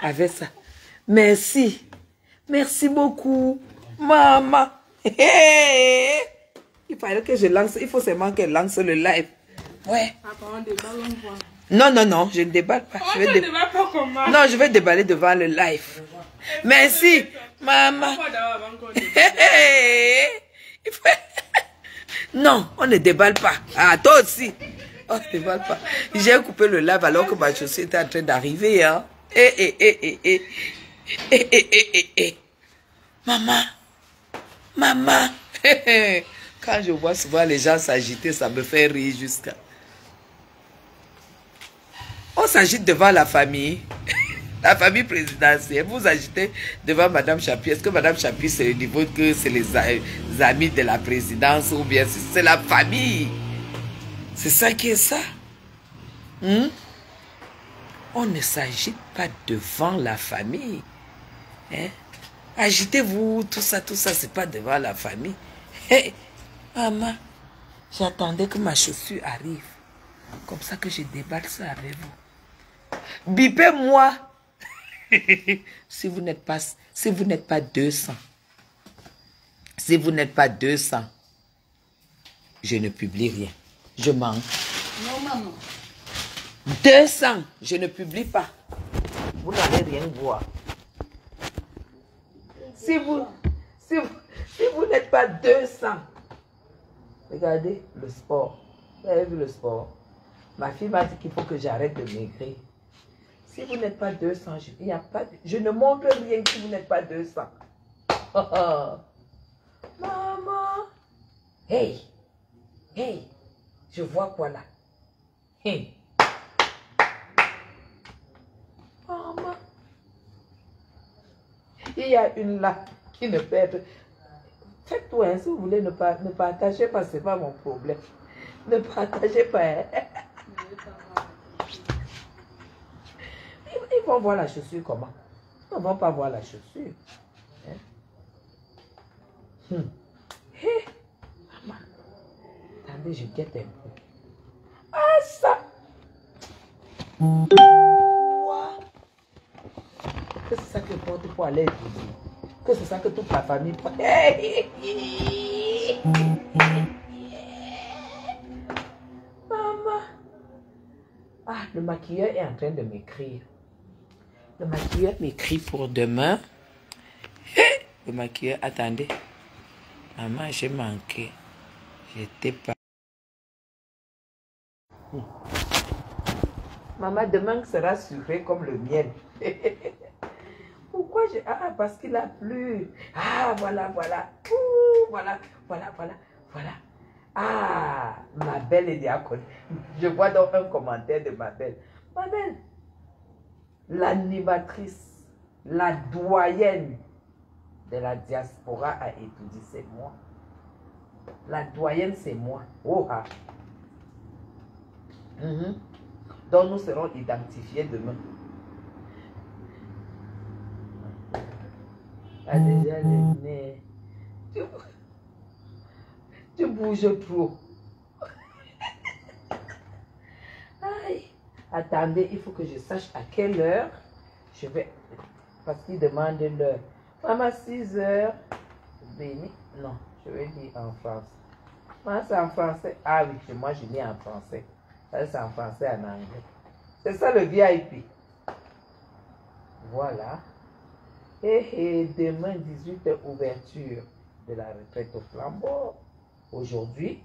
avec ça. Merci. Merci beaucoup, maman. Il fallait que je lance, il faut seulement qu'elle lance le live. Ouais. Non, non, non, je ne déballe pas. Je vais non, je vais déballer devant le live. Merci, maman. Non, on ne déballe pas. Ah, toi aussi. On ne déballe pas. J'ai coupé le live alors que ma chaussure était en train d'arriver. Hein. Maman. Maman. Quand je vois souvent les gens s'agiter, ça me fait rire jusqu'à... On s'agite devant la famille. La famille présidentielle. Vous agitez devant Madame Chapuis. Est-ce que Madame Chapuis, c'est le niveau que c'est les amis de la présidence ou bien c'est la famille? C'est ça qui est ça. On ne s'agite pas devant la famille. Hein? Agitez-vous, tout ça, c'est pas devant la famille. Hey, maman, j'attendais que ma chaussure arrive. Comme ça que je déballe ça avec vous. Bipez-moi. Si vous n'êtes pas 200. Si vous n'êtes pas 200, je ne publie rien. Je manque. Non, maman. 200, je ne publie pas. Vous n'allez rien voir. Si vous n'êtes pas 200, regardez le sport. Vous avez vu le sport? Ma fille m'a dit qu'il faut que j'arrête de maigrir. Si vous n'êtes pas 200, je ne montre rien si vous n'êtes pas 200. Maman. Hey. Hey. Je vois quoi là? Hey. Maman. Il y a une là qui ne peut être... Faites-toi, hein, si vous voulez ne partagez pas, ce n'est pas mon problème. Ne partagez pas. Hein. Ils vont voir la chaussure comment? Ils ne vont pas voir la chaussure. Hein? Hey, maman. Attendez, je guette un peu. Ah, ça! Wow. Que c'est ça que porte pour aller étudier? Que c'est ça que toute la famille porte? Maman! Ah, le maquilleur est en train de m'écrire. Le maquilleur m'écrit pour demain. Le maquilleur, attendez. Maman, j'ai manqué. J'étais pas... Maman, demain sera sucré comme le miel. Pourquoi j'ai... Ah, parce qu'il a plu. Ah, voilà, voilà. Ouh, voilà. Ah, ma belle est diacone. Je vois donc un commentaire de ma belle. Ma belle, l'animatrice, la doyenne de la diaspora a étudié, c'est moi. La doyenne, c'est moi. Oh, ah. Donc, nous serons identifiés demain. Ah, déjà, le nez. Tu bouges trop. Aïe. Attendez, il faut que je sache à quelle heure je vais... Parce qu'il demande l'heure. Maman, 6 heures. Béni. Non, je vais dire en français. Moi, c'est en français. Ah oui, moi, je lis en français. C'est en français, en anglais. C'est ça le VIP. Voilà. Et demain, 18h, ouverture de la retraite au flambeau. Aujourd'hui,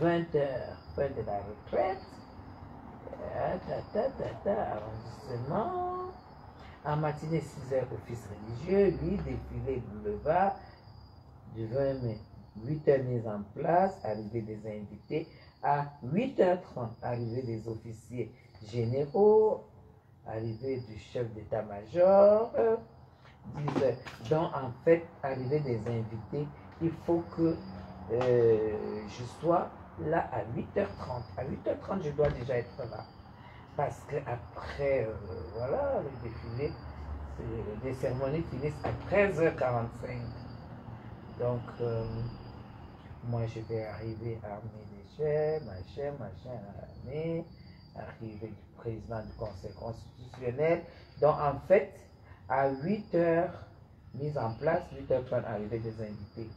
20h, fin de la retraite. Arrondissement. En matinée, 6h, office religieux. Lui, défilé boulevard du 20 mai. 8h, mise en place. Arrivée des invités. À 8h30, arrivée des officiers généraux. Arrivée du chef d'état-major. 10h. Donc, en fait, arrivée des invités, il faut que je sois là à 8h30. À 8h30, je dois déjà être là. Parce que après, voilà, le défilé, les cérémonies finissent à 13h45. Donc, moi, je vais arriver armé légère, machin, armé, arrivée du président du Conseil constitutionnel. Donc, en fait, À 8h, mise en place, 8h30, arrivée des invités.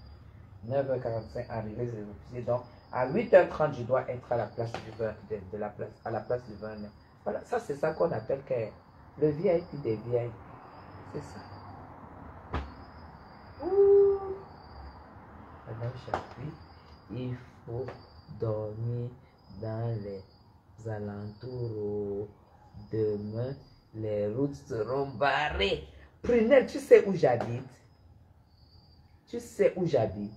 9h45, arrivée des officiers. Donc, à 8h30, je dois être à la place à la place du 20 mai. Voilà, ça c'est ça qu'on appelle le VIP des VIP. C'est ça. Ouh. Madame Chapuis, il faut dormir dans les alentours. Demain, les routes seront barrées. Prunelle, tu sais où j'habite? Tu sais où j'habite?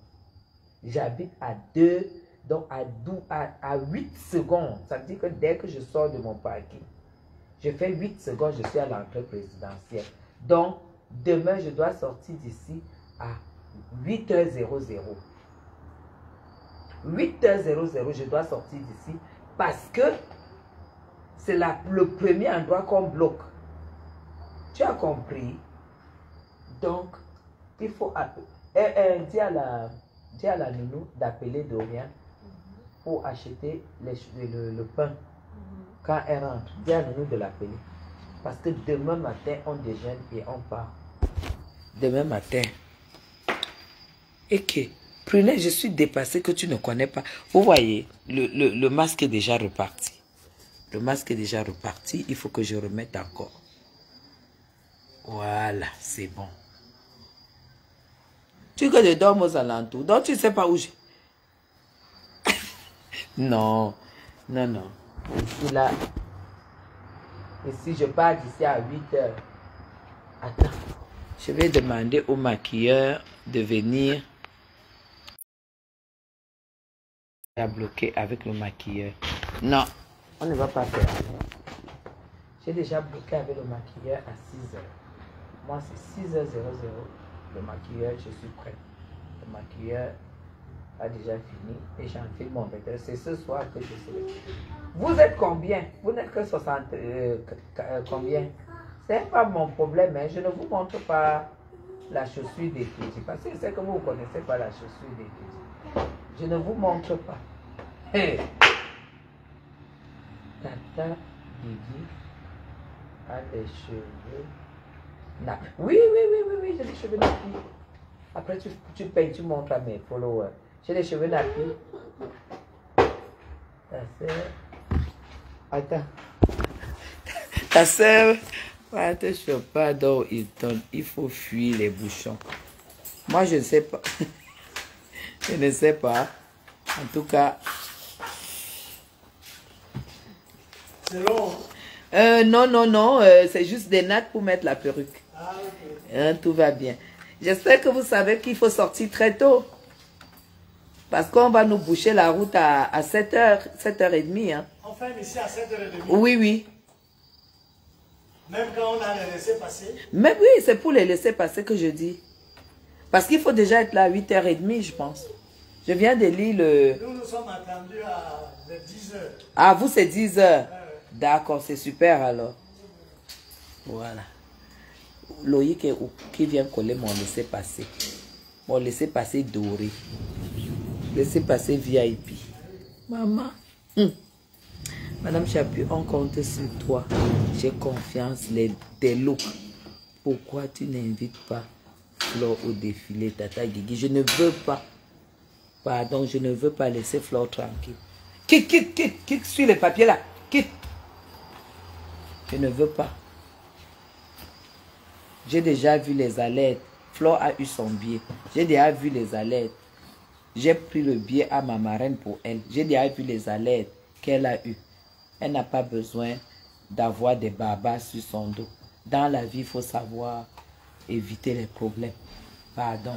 J'habite à 2, donc à 8 secondes. Ça veut dire que dès que je sors de mon parking, je fais 8 secondes, je suis à l'entrée présidentielle. Donc, demain, je dois sortir d'ici à 8h00. 8h00, je dois sortir d'ici parce que c'est le premier endroit qu'on bloque. Tu as compris? Donc, il faut dis à la nounou d'appeler Dorian pour acheter le pain quand elle rentre. Dis à la nounou de l'appeler. Parce que demain matin, on déjeune et on part. Demain matin. Et que, prenez, je suis dépassé que tu ne connais pas. Vous voyez, le masque est déjà reparti. Le masque est déjà reparti. Il faut que je remette encore. Voilà, c'est bon. Tu que je dorme aux alentours. Donc tu ne sais pas où je... Non, non, non. Ici, là. Et si je pars d'ici à 8h. Attends. Je vais demander au maquilleur de venir. À bloquer avec le maquilleur. Non, on ne va pas faire. J'ai déjà bloqué avec le maquilleur à 6h. Moi, c'est 6h00. Le maquilleur, je suis prêt. Le maquilleur a déjà fini et j'enfile mon vêtement. C'est ce soir que je serai. Vous êtes combien? Vous n'êtes que 60. Combien? C'est pas mon problème, hein. Je ne vous montre pas la chaussure d'étudiant. Parce que je sais que vous ne connaissez pas la chaussure d'étudiant. Je ne vous montre pas. Hey. Tata Didi a des cheveux. Oui, j'ai des cheveux nappis. Après, tu payes, tu montres à mes followers. J'ai des cheveux nappis. Ta soeur. Attends. Ta soeur va te choper dans Hilton. Il faut fuir les bouchons. Moi, je ne sais pas. Je ne sais pas. En tout cas. C'est long. Non. C'est juste des nattes pour mettre la perruque. Ah, ok. Tout va bien. J'espère que vous savez qu'il faut sortir très tôt. Parce qu'on va nous boucher la route à 7h, 7h30. Hein. On ferme ici à 7h30. Oui. Même quand on a les laissés passer. Mais oui, c'est pour les laisser passer que je dis. Parce qu'il faut déjà être là à 8h30, je pense. Je viens de lire le... Nous sommes attendus à 10h. Ah, vous, c'est 10h. D'accord, c'est super alors. Voilà. Loïc qui vient coller mon laissez-passer. Mon laissez-passer doré. Laissez-passer VIP. Maman. Madame Chapuis, on compte sur toi. J'ai confiance. Tes looks. Pourquoi tu n'invites pas Flore au défilé, Tata Guigui? Je ne veux pas. Pardon, je ne veux pas laisser Flore tranquille. Quitte sur les papiers là. Quitte. Je ne veux pas. J'ai déjà vu les alertes. Flore a eu son billet. J'ai déjà vu les alertes. J'ai pris le billet à ma marraine pour elle. J'ai déjà vu les alertes qu'elle a eues. Elle n'a pas besoin d'avoir des barbares sur son dos. Dans la vie, il faut savoir éviter les problèmes. Pardon.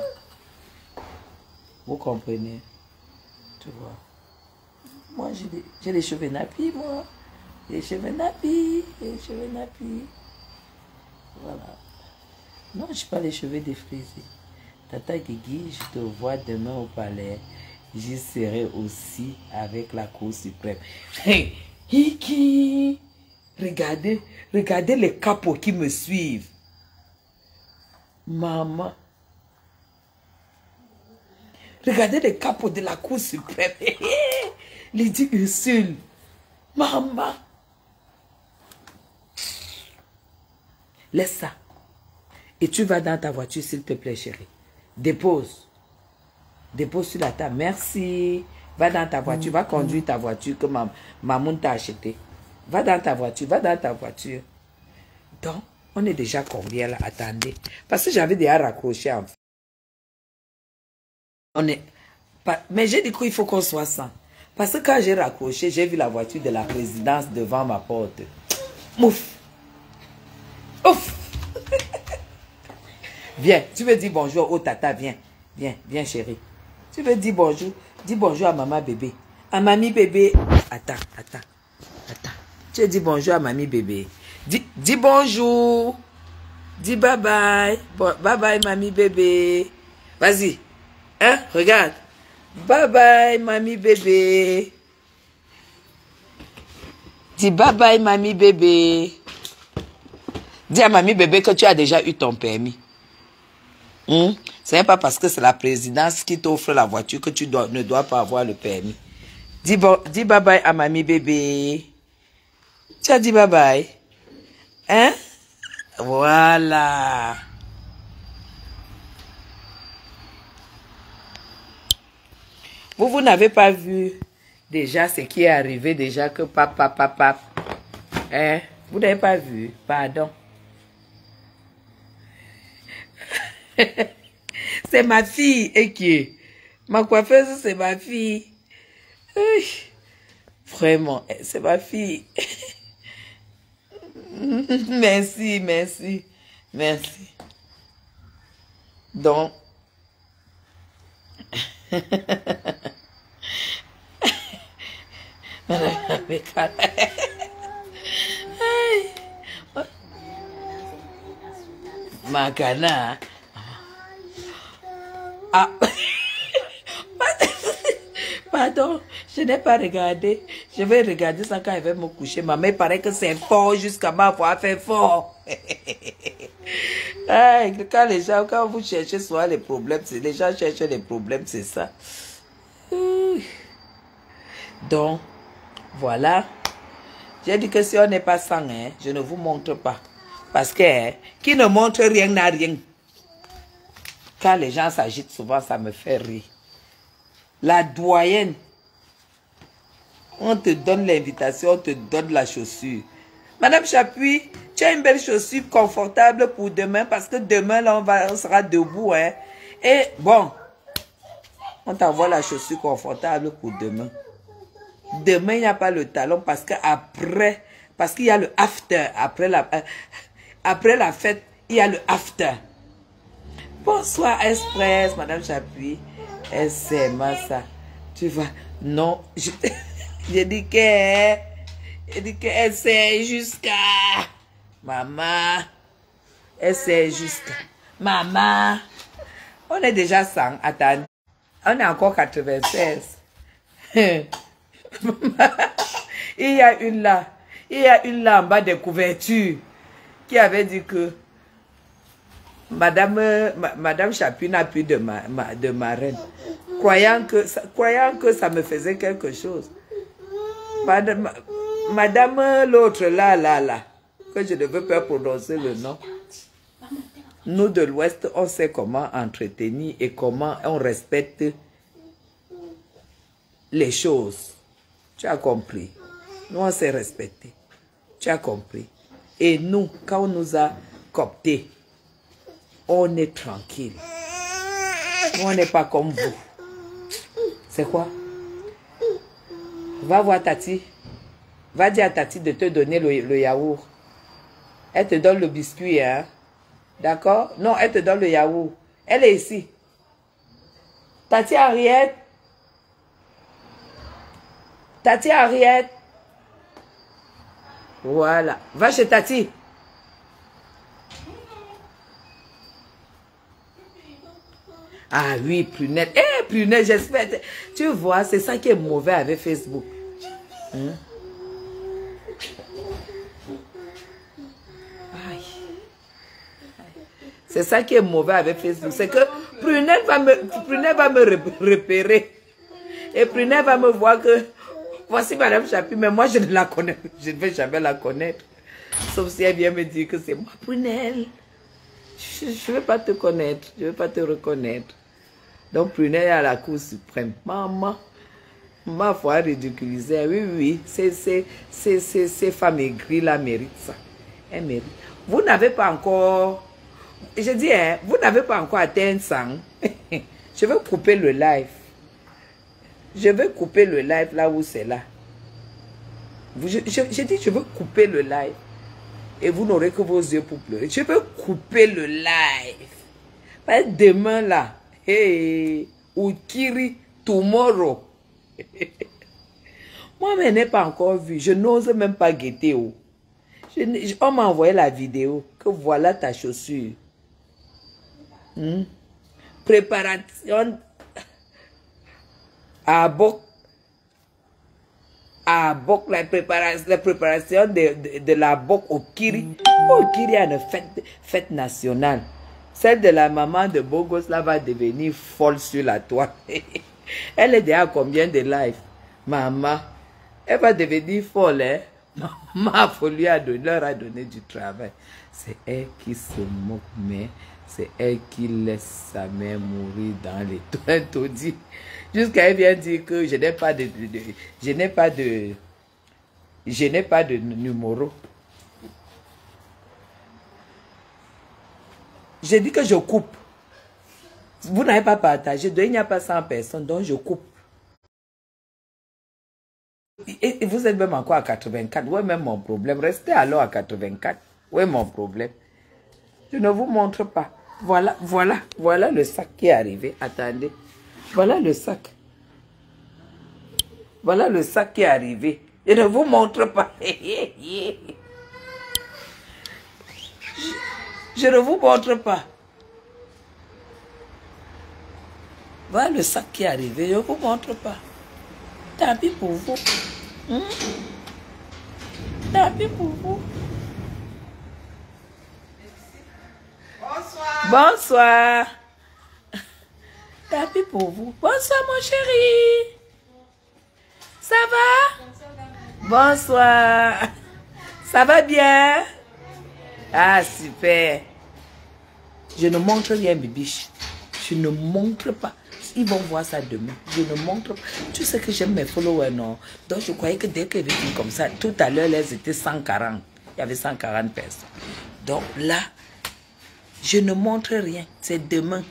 Vous comprenez? Tu vois. Moi, j'ai les cheveux nappis, moi. Les cheveux nappis. Les cheveux nappis. Voilà. Non, je n'ai pas les cheveux défrisés. Tata Guigui, je te vois demain au palais. J'y serai aussi avec la Cour suprême. Hey, Hiki! Regardez les capots qui me suivent. Maman. Regardez les capots de la Cour suprême. Lady Ursule. Maman. Laisse ça. Et tu vas dans ta voiture, s'il te plaît, chérie. Dépose. Dépose sur la table. Merci. Va dans ta voiture. Va conduire ta voiture que maman t'a acheté. Va dans ta voiture. Va dans ta voiture. Donc, on est déjà combien là? Attendez. Parce que j'avais déjà raccroché en fait. On est... Mais j'ai dit qu'il faut qu'on soit 100. Parce que quand j'ai raccroché, j'ai vu la voiture de la présidence devant ma porte. Ouf! Ouf! Viens, tu veux dire bonjour au tata, viens. Viens, viens chérie. Tu veux dire bonjour? Dis bonjour à maman bébé. À mamie bébé. Attends. Tu veux dire bonjour à mamie bébé. Dis bonjour. Dis bye bye. Bye bye mamie bébé. Vas-y. Hein? Regarde. Bye bye mamie bébé. Dis bye bye mamie bébé. Dis à mamie bébé que tu as déjà eu ton permis. Ce n'est pas parce que c'est la présidence qui t'offre la voiture que tu ne dois pas avoir le permis. Dis bye bye à mamie bébé. Tu as dit bye bye. Hein? Voilà. Vous n'avez pas vu déjà ce qui est arrivé déjà que papa. Hein? Vous n'avez pas vu? Pardon. C'est ma fille, et qui est ma coiffeuse, c'est ma fille. Vraiment, c'est ma fille. Merci. Donc, Macana. Ah. Pardon, je n'ai pas regardé. Je vais regarder ça quand elle va me coucher. Maman, il paraît que c'est fort jusqu'à m'avoir fait fort. Quand vous cherchez soit les problèmes, les gens cherchent les problèmes, c'est ça. Donc, voilà. J'ai dit que si on n'est pas sang, je ne vous montre pas. Parce que qui ne montre rien n'a rien. Quand les gens s'agitent souvent, ça me fait rire. La doyenne, on te donne l'invitation, on te donne la chaussure. Madame Chapuis, tu as une belle chaussure confortable pour demain parce que demain, là, on sera debout. Hein. Et bon, on t'envoie la chaussure confortable pour demain. Demain, il n'y a pas le talon parce qu'il y a le after. Après la fête, il y a le after. Bonsoir, Express, Madame Chapuis. C'est ça. Tu vois, non, j'ai dit qu'elle sait jusqu'à maman. Elle sait jusqu'à maman. On est déjà 100. Attends, on est encore 96. Il y a une là en bas des couvertures qui avait dit que Madame Chapuis n'a plus de marraine. Croyant que ça me faisait quelque chose. Madame l'autre là, que je ne veux pas prononcer le nom. Nous de l'Ouest, on sait comment entretenir et comment on respecte les choses. Tu as compris? Nous, on s'est respecté. Tu as compris? Et nous, quand on nous a cooptés, on est tranquille. Nous, on n'est pas comme vous. C'est quoi? Va voir Tati. Va dire à Tati de te donner le yaourt. Elle te donne le biscuit, hein? D'accord? Non, elle te donne le yaourt. Elle est ici. Tati Henriette. Tati Henriette. Voilà. Va chez Tati. Ah oui, Prunelle. Eh, Prunelle, j'espère. Tu vois, c'est ça qui est mauvais avec Facebook. C'est ça qui est mauvais avec Facebook. C'est que Prunelle va me repérer. Et Prunelle va me voir que voici Madame Chapuis, mais moi je ne la connais. Je ne vais jamais la connaître. Sauf si elle vient me dire que c'est moi, Prunelle. Je ne veux pas te connaître, je ne veux pas te reconnaître. Donc, Prunelle est à la Cour suprême. Maman, ma foi ridiculisée. Oui, oui, ces femmes aigries là méritent ça. Elles méritent. Vous n'avez pas encore... Je dis, hein, vous n'avez pas encore atteint 100. Je vais couper le live. Je vais couper le live là où c'est là. Je dis, je veux couper le live. Et vous n'aurez que vos yeux pour pleurer. Je veux couper le live. Parce que demain là, hey, Ukiri, tomorrow. Moi, je n'ai pas encore vu. Je n'ose même pas guetter. Oh. On m'a envoyé la vidéo. Que voilà ta chaussure. Préparation à Bok. À Bok, la préparation de la Bok au Kiri. Au Kiri a une fête nationale. Celle de la maman de Bogos là va devenir folle sur la toile. Elle est déjà à combien de lives? Maman, elle va devenir folle. Hein? Maman, leur a donné du travail. C'est elle qui se moque, mais c'est elle qui laisse sa mère mourir dans les taudis. Jusqu'à elle vient dire que je n'ai pas de numéro. J'ai dit que je coupe. Vous n'avez pas partagé, donc il n'y a pas 100 personnes, donc je coupe. Et vous êtes même encore à 84. Où est même mon problème? Restez alors à 84. Où est mon problème? Je ne vous montre pas. Voilà le sac qui est arrivé. Attendez. Voilà le sac. Voilà le sac qui est arrivé. Je ne vous montre pas. Je ne vous montre pas. Voilà le sac qui est arrivé. Je ne vous montre pas. Tant pis pour vous. Tant pis pour vous. Bonsoir. Bonsoir. Tant pis pour vous. Bonsoir mon chéri. Ça va? Bonsoir. Ça va bien? Ah, super. Je ne montre rien, Bibiche. Je ne montre pas. Ils vont voir ça demain. Je ne montre pas. Tu sais que j'aime mes followers, non? Donc, je croyais que dès qu'elles étaient comme ça, tout à l'heure, elles étaient 140. Il y avait 140 personnes. Donc là, je ne montre rien. C'est demain.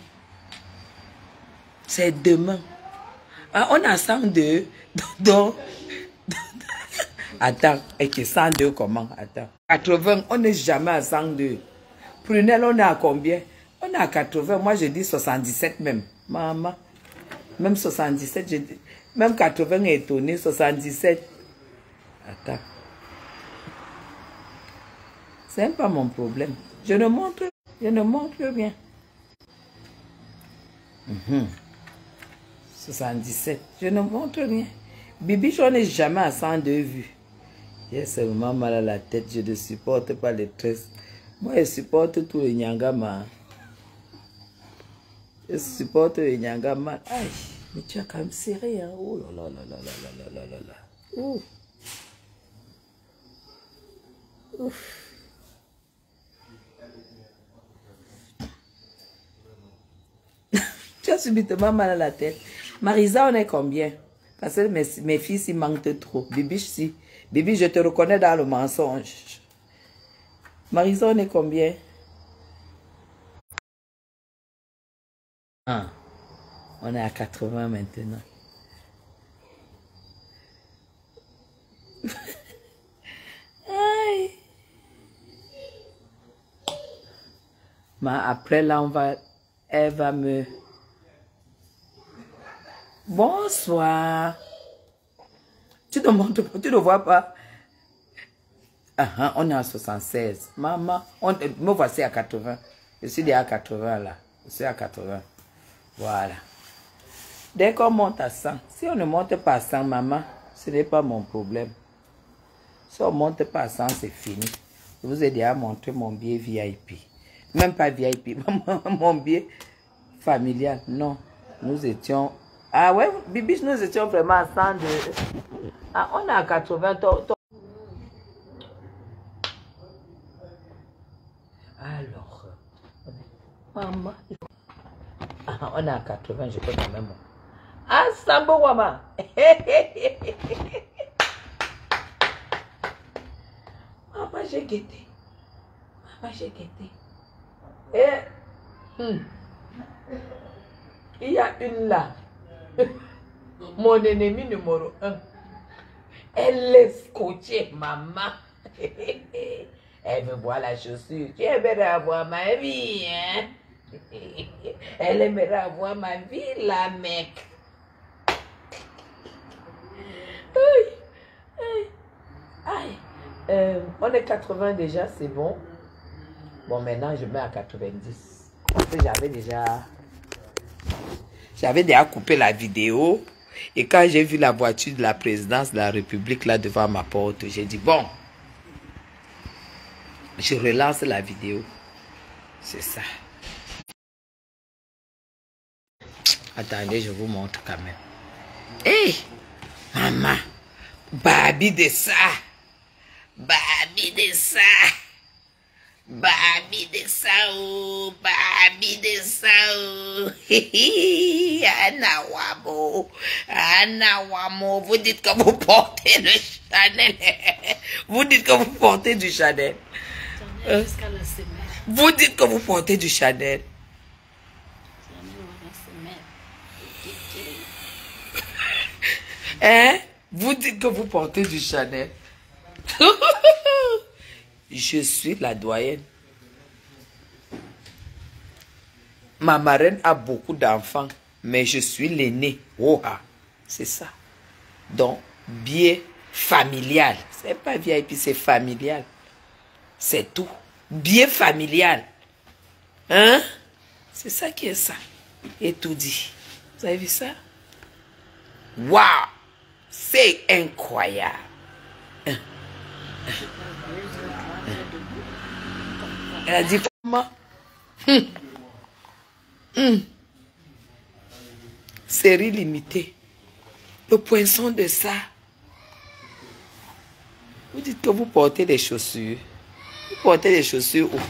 C'est demain. Ah, on a 102. Donc, attends, et que 102 comment? Attends. 80, on n'est jamais à 102. Prunelle, on est à combien? On est à 80. Moi, je dis 77 même. Maman. Même 77, je dis. Même 80 est étonné. 77. Attends. C'est même pas mon problème. Je ne montre rien. 77. Je ne montre rien. Bibi, on n'est jamais à 102 vues. J'ai seulement mal à la tête. Je ne supporte pas les tresses. Moi, je supporte tout le Nyangama. Je supporte le Nyangama. Aïe, mais tu as quand même serré. Hein? Oh là là là là là là là là là. Ouf. Ouf. Tu as subitement mal à la tête. Marisa, on est combien? Parce que mes fils, ils manquent trop. Bibi, si. Bibi, je te reconnais dans le mensonge. Marisa, on est combien? Ah, on est à 80 maintenant. Aïe. Mais après, là, elle va me... Bonsoir. Tu ne montres pas, tu ne vois pas. On est à 76. Maman, me voici à 80. Je suis déjà à 80 là. Je suis à 80. Voilà. Dès qu'on monte à 100, si on ne monte pas à 100, maman, ce n'est pas mon problème. Si on ne monte pas à 100, c'est fini. Je vous ai déjà montré mon billet VIP. Même pas VIP, mon billet familial. Non, nous étions... Ah ouais, Bibi, nous étions vraiment à 100 de... Ah, on est à 80. Alors, Maman. Ah, on est à 80, je peux quand même. Ah, Sambo Wama. Maman, j'ai guetté. Maman, j'ai guetté. Il y a une là. Mon ennemi numéro 1. Elle est scotchée, maman. Elle veut voir la chaussure. Tu aimerais avoir ma vie, hein? Elle aimerait avoir ma vie, la mec. On est 80 déjà, c'est bon. Bon, maintenant, je mets à 90. Parce que j'avais déjà coupé la vidéo. Et quand j'ai vu la voiture de la présidence de la République là devant ma porte, j'ai dit, bon, je relance la vidéo. C'est ça. Attendez, je vous montre quand même. Hé, maman, babi de ça. Babi de ça. Babi de ça, oh, babi de ça, oh. Anawamo, vous dites que vous portez le Chanel. Vous dites que vous portez du Chanel. Vous dites que vous portez du Chanel. Hein? Vous dites que vous portez du Chanel. Je suis la doyenne. Ma marraine a beaucoup d'enfants, mais je suis l'aîné. Oh, c'est ça. Donc, biais familial. C'est pas VIP, c'est familial. C'est tout. Biais familial. Hein? C'est ça qui est ça. Et tout dit. Vous avez vu ça? Waouh! C'est incroyable. Elle a dit comment? Série limitée. Le poinçon de ça. Vous dites que vous portez des chaussures. Vous portez des chaussures où?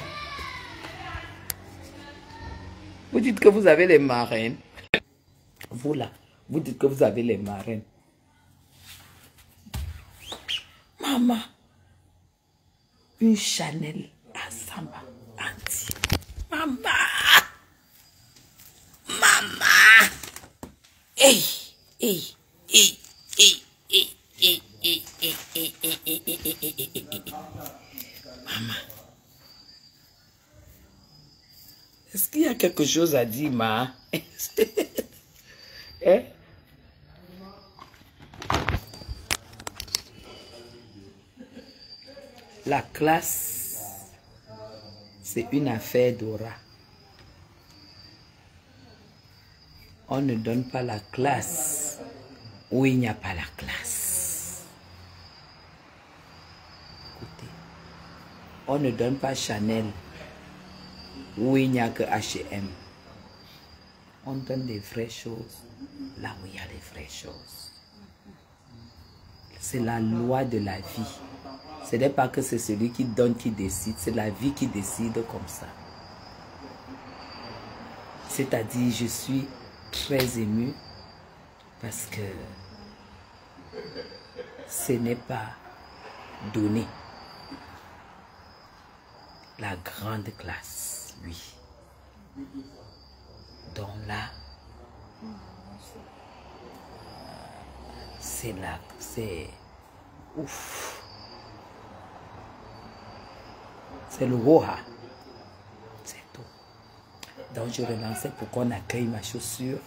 Vous dites que vous avez les marraines. Vous là, vous dites que vous avez les marraines. Maman, une Chanel à Samba anti. Maman, maman. Hey, hey, hey, hey, hey, hey, hey, hey, hey, hey, hey, hey. Maman. Est-ce qu'il y a quelque chose à dire, ma? Hein? La classe, c'est une affaire d'aura. On ne donne pas la classe où il n'y a pas la classe. Écoutez, on ne donne pas Chanel où il n'y a que H&M. On donne des vraies choses là où il y a des vraies choses. C'est la loi de la vie. Ce n'est pas que c'est celui qui donne qui décide, c'est la vie qui décide comme ça. C'est-à-dire, je suis très émue parce que ce n'est pas donné. La grande classe, oui. Donc là, c'est là, c'est ouf. C'est le Woha. C'est tout. Donc je relançais pour qu'on accueille ma chaussure.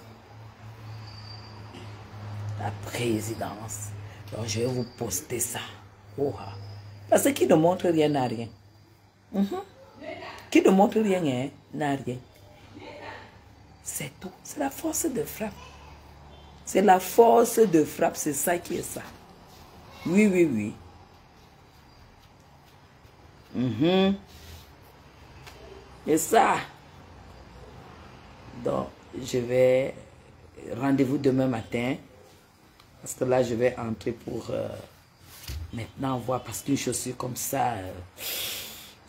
La présidence. Donc je vais vous poster ça. Woha. Parce que qui ne montre rien n'a rien. Qui ne montre rien hein, n'a rien. C'est tout. C'est la force de frappe. C'est la force de frappe. C'est ça qui est ça. Oui, oui, oui. Et ça. Donc, je vais... Rendez-vous demain matin. Parce que là, je vais entrer pour maintenant voir. Parce qu'une chaussure comme ça...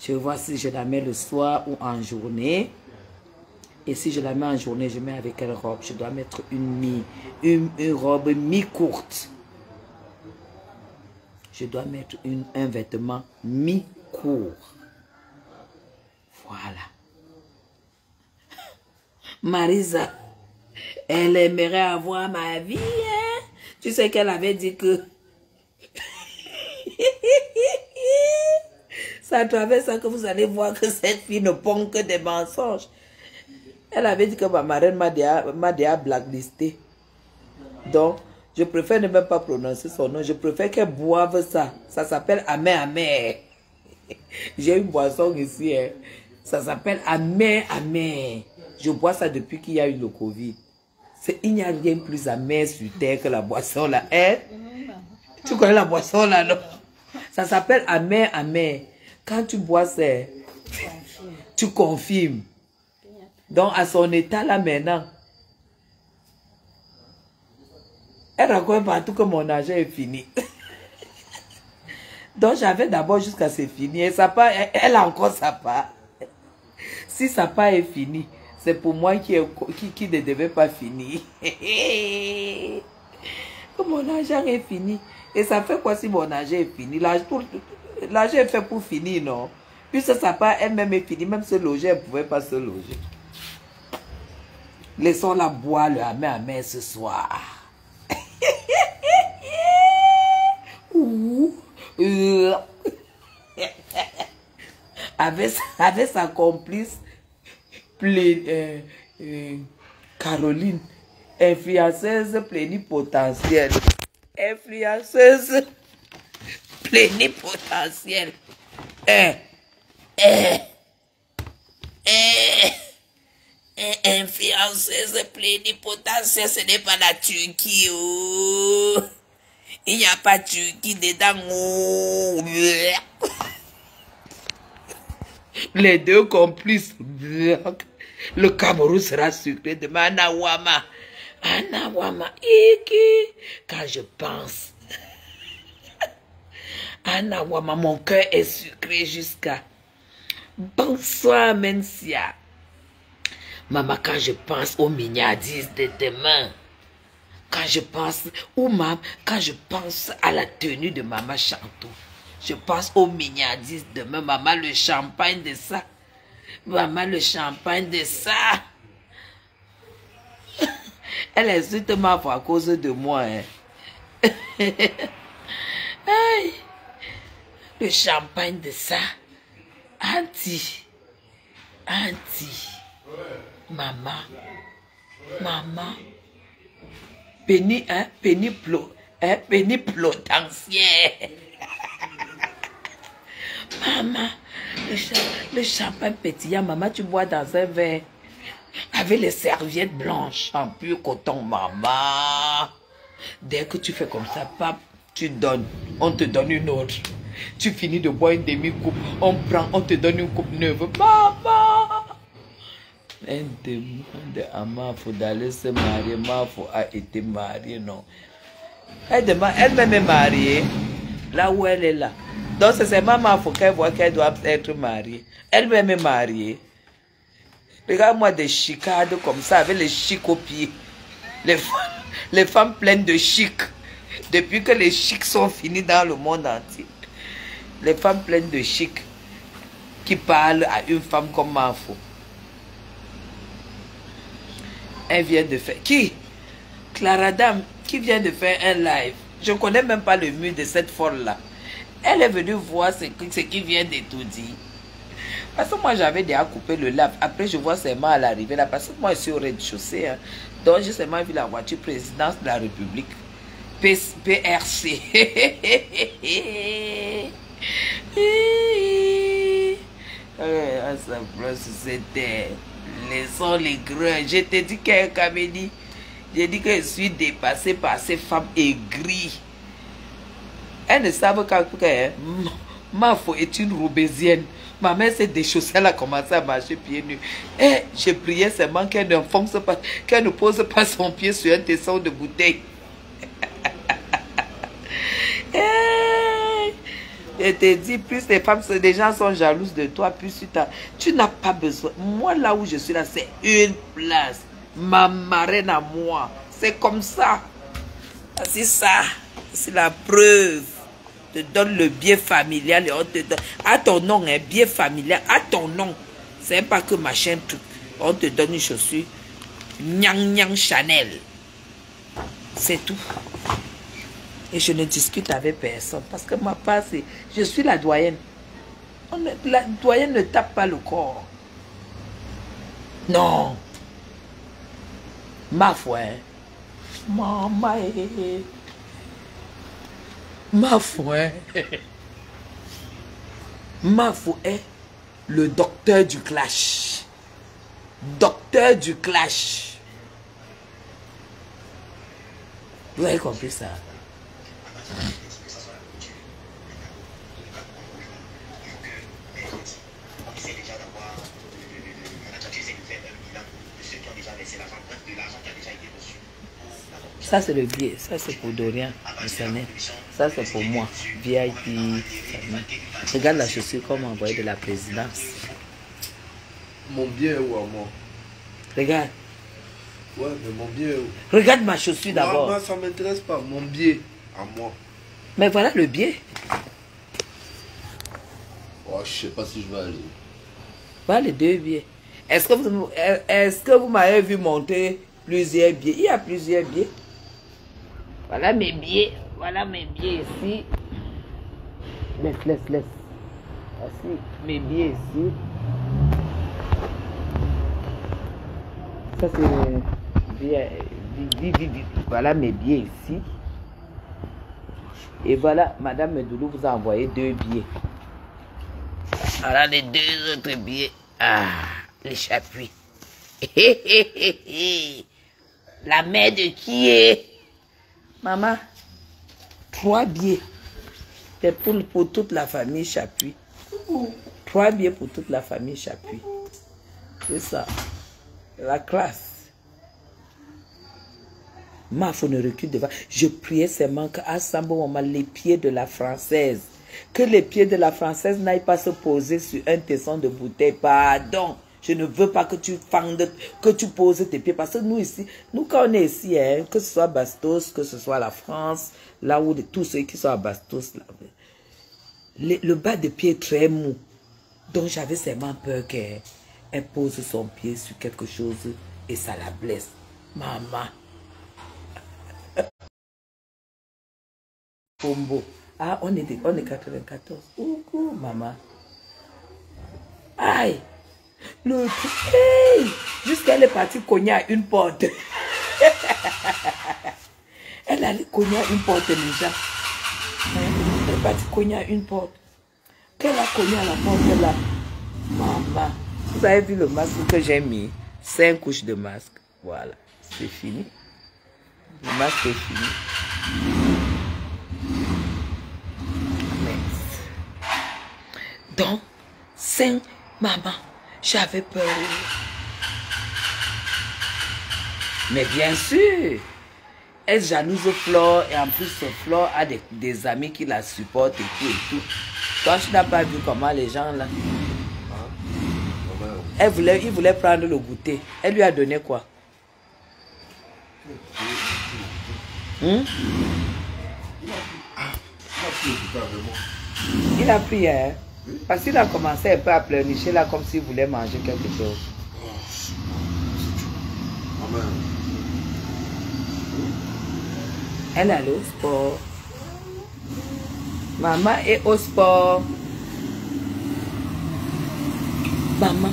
Je vois si je la mets le soir ou en journée. Et si je la mets en journée, je mets avec quelle robe? Je dois mettre une robe mi-courte. Je dois mettre un vêtement mi-court. Voilà. Marisa, elle aimerait avoir ma vie, hein? Tu sais qu'elle avait dit que... C'est à travers ça que vous allez voir que cette fille ne pond que des mensonges. Elle avait dit que ma marraine m'a déjà blacklisté. Donc, je préfère ne même pas prononcer son nom. Je préfère qu'elle boive ça. Ça s'appelle amer amer. J'ai une boisson ici. Hein. Ça s'appelle amer amer. Je bois ça depuis qu'il y a eu le Covid. Il n'y a rien plus amer sur terre que la boisson là. Hein? Tu connais la boisson là, non? Ça s'appelle amer amer. Quand tu bois ça, tu confirmes. Donc, à son état là maintenant, elle raconte partout que mon argent est fini. Donc, j'avais d'abord jusqu'à c'est fini. Et sa part, elle a encore sa part. Si sa part est finie, c'est pour moi qui ne devait pas finir. Mon argent est fini. Et ça fait quoi si mon argent est fini? L'argent est fait pour finir, non? Puisque sa part elle-même est finie, même se loger, elle ne pouvait pas se loger. Laissons-la boire le amer ce soir. Avec sa complice, Caroline, influenceuse plénipotentielle. Influenceuse plénipotentielle. Influenceuse plénipotentielle, ce n'est pas la Turquie. Oh. Il n'y a pas de Turquie dedans. Oh. Les deux complices. Le Cameroun sera sucré demain. Anawama. Anawama. Quand je pense. Anawama, mon cœur est sucré jusqu'à... Bonsoir, Mensia. Maman, quand je pense aux mignardises de demain, quand je pense quand je pense à la tenue de Maman Chantou, je pense aux mignardises de demain. Maman, le champagne de ça. Maman, le champagne de ça. Elle insulte ma foi à cause de moi. Hein. Aïe. Le champagne de ça. Auntie. Maman. Pénipotentiel. Maman, le champagne pétillant, maman, tu bois dans un verre avec les serviettes blanches en pur coton, maman. Dès que tu fais comme ça, pape, tu donnes, on te donne une autre. Tu finis de boire une demi-coupe, on te donne une coupe neuve, maman. Un demande à Mafo d'aller se marier. Mafo a été mariée, non. Elle-même est mariée, là où elle est là. Donc c'est seulement Mafo qu'elle voit qu'elle doit être mariée. Elle-même est mariée. Regarde-moi des chicades comme ça, avec les chics aux pieds. Les femmes pleines de chic. Depuis que les chics sont finis dans le monde entier. Les femmes pleines de chic qui parlent à une femme comme Mafo. Elle vient de faire... Qui? Clara Dame, qui vient de faire un live. Je ne connais même pas le mur de cette folle-là. Elle est venue voir ce qui vient de tout dire. Parce que moi, j'avais déjà coupé le live. Après, je vois seulement à l'arrivée là. Parce que moi, je suis au rez-de-chaussée. Hein. Donc, j'ai seulement vu la voiture présidence de la République. PRC. C'était... Laissons les grins. Je te dis qu'elle avait dit. J'ai dit que je suis dépassée par ces femmes aigries. Elles ne savent qu'à Mafo est une roubaisienne. Ma mère s'est déchaussée, elle a commencé à marcher pieds nus. Et je priais seulement qu'elle ne fonce pas, qu'elle ne pose pas son pied sur un tesson de bouteille. Je te dis, plus les femmes, des gens sont jalouses de toi, plus tu n'as pas besoin. Moi, là où je suis là, c'est une place. Ma marraine à moi. C'est comme ça. C'est ça. C'est la preuve. On te donne le bien familial et on te donne. À ton nom, un bien familial. À ton nom. C'est pas que machin truc. On te donne une chaussure. Nyang Nyang Chanel. C'est tout. Et je ne discute avec personne. Parce que ma part, c'est... Je suis la doyenne. La doyenne ne tape pas le corps. Non. Ma foi. Maman. Ma foi. Ma foi est le docteur du clash. Docteur du clash. Vous avez compris ça? Ça, c'est le billet. Ça, c'est pour Dorian. Ça, c'est pour moi. VIP. Regarde la chaussure qu'on m'a envoyée de la présidence. Mon billet est où à moi? Regarde. Ouais, mais mon billet est où? Regarde ma chaussure d'abord. Moi, ça ne m'intéresse pas. Mon billet à moi. Mais voilà le billet. Oh, je sais pas si je vais aller. Voilà les deux billets. Est-ce que vous m'avez vu monter plusieurs billets? Il y a plusieurs billets. Voilà mes billets. Voilà mes billets ici. Laisse. Voici mes billets ici. Ça c'est billets. Voilà mes billets ici. Et voilà, Madame Medoulou vous a envoyé 2 billets. Voilà les 2 autres billets. Ah, les chapuis. La mère de qui est? Maman, 3 billets. C'est pour toute la famille Chapuis. 3 billets pour toute la famille Chapuis. C'est ça. La classe. Ma faut ne recule devant. Je priais seulement qu'à Sambo Maman, les pieds de la Française, que les pieds de la Française n'aillent pas se poser sur un tesson de bouteille. Pardon. Je ne veux pas que tu fendes, que tu poses tes pieds. Parce que nous ici, nous quand on est ici, hein, que ce soit Bastos, que ce soit la France, là où tous ceux qui sont à Bastos, là, le bas de pied est très mou. Donc j'avais seulement peur qu'elle pose son pied sur quelque chose et ça la blesse. Maman. Pombo. Ah, on est 94. Ouh, maman. Aïe. Hey, jusqu'elle est partie cogner à une porte. Elle allait cogner à une porte déjà. Elle est partie cogner à une porte. Qu'elle a cogné à la porte là. Maman. Vous avez vu le masque que j'ai mis? 5 couches de masque. Voilà. C'est fini. Le masque est fini. Donc, 5, maman. J'avais peur. Mais bien sûr, elle jalouse Flore et en plus Flore a des amis qui la supportent et tout. Toi, tu n'as pas vu comment les gens là. Il voulait prendre le goûter. Elle lui a donné quoi? Il a pris, hein? Parce qu'il a commencé un peu à pleurnicher là comme s'il voulait manger quelque chose. Elle allait au sport. Maman est au sport. Maman.